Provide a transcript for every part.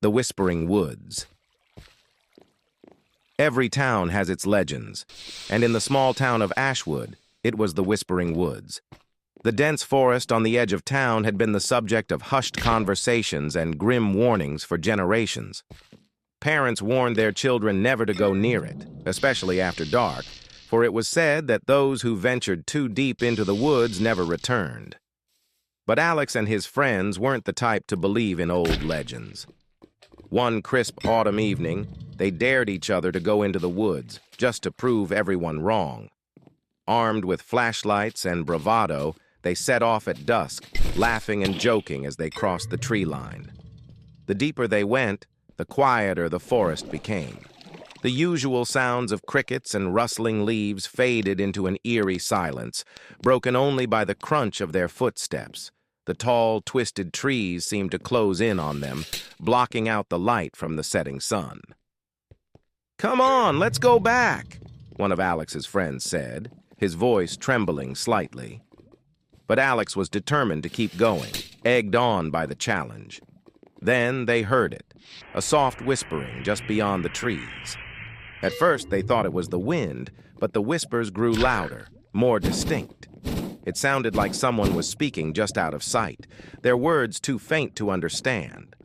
The Whispering Woods. Every town has its legends, and in the small town of Ashwood, it was the Whispering Woods. The dense forest on the edge of town had been the subject of hushed conversations and grim warnings for generations. Parents warned their children never to go near it, especially after dark, for it was said that those who ventured too deep into the woods never returned. But Alex and his friends weren't the type to believe in old legends. One crisp autumn evening, they dared each other to go into the woods, just to prove everyone wrong. Armed with flashlights and bravado, they set off at dusk, laughing and joking as they crossed the tree line. The deeper they went, the quieter the forest became. The usual sounds of crickets and rustling leaves faded into an eerie silence, broken only by the crunch of their footsteps. The tall, twisted trees seemed to close in on them, blocking out the light from the setting sun. "Come on, let's go back," one of Alex's friends said, his voice trembling slightly. But Alex was determined to keep going, egged on by the challenge. Then they heard it, a soft whispering just beyond the trees. At first they thought it was the wind, but the whispers grew louder, more distinct. It sounded like someone was speaking just out of sight, their words too faint to understand.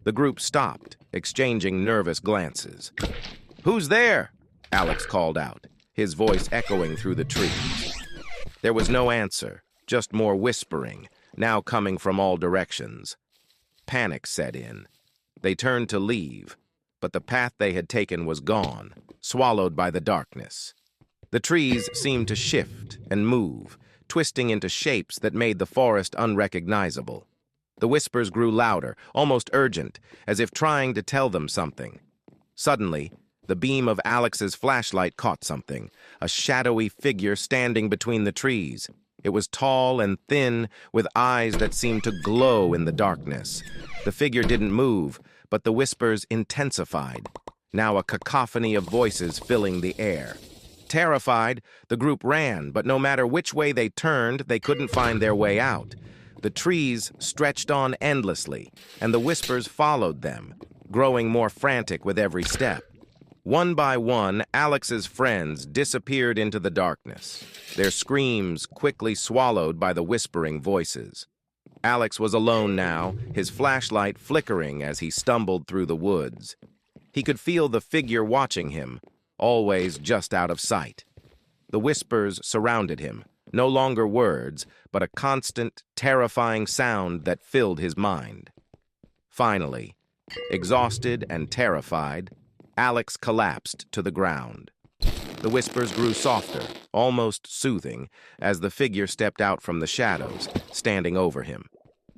The group stopped, exchanging nervous glances. "Who's there?" Alex called out, his voice echoing through the trees. There was no answer, just more whispering, now coming from all directions. Panic set in. They turned to leave, but the path they had taken was gone, swallowed by the darkness. The trees seemed to shift and move, twisting into shapes that made the forest unrecognizable. The whispers grew louder, almost urgent, as if trying to tell them something. Suddenly, the beam of Alex's flashlight caught something, a shadowy figure standing between the trees. It was tall and thin, with eyes that seemed to glow in the darkness. The figure didn't move, but the whispers intensified, now a cacophony of voices filling the air. Terrified, the group ran, but no matter which way they turned, they couldn't find their way out. The trees stretched on endlessly, and the whispers followed them, growing more frantic with every step. One by one, Alex's friends disappeared into the darkness, their screams quickly swallowed by the whispering voices. Alex was alone now, his flashlight flickering as he stumbled through the woods. He could feel the figure watching him, always just out of sight. The whispers surrounded him, no longer words, but a constant, terrifying sound that filled his mind. Finally, exhausted and terrified, Alex collapsed to the ground. The whispers grew softer, almost soothing, as the figure stepped out from the shadows, standing over him.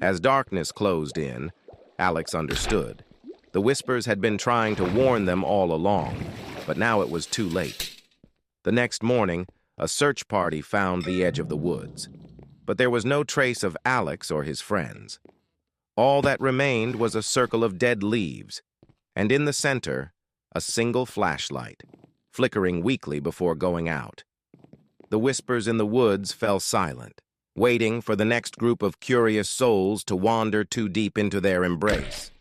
As darkness closed in, Alex understood. The whispers had been trying to warn them all along, but now it was too late. The next morning, a search party found the edge of the woods, but there was no trace of Alex or his friends. All that remained was a circle of dead leaves, and in the center, a single flashlight, flickering weakly before going out. The whispers in the woods fell silent, waiting for the next group of curious souls to wander too deep into their embrace.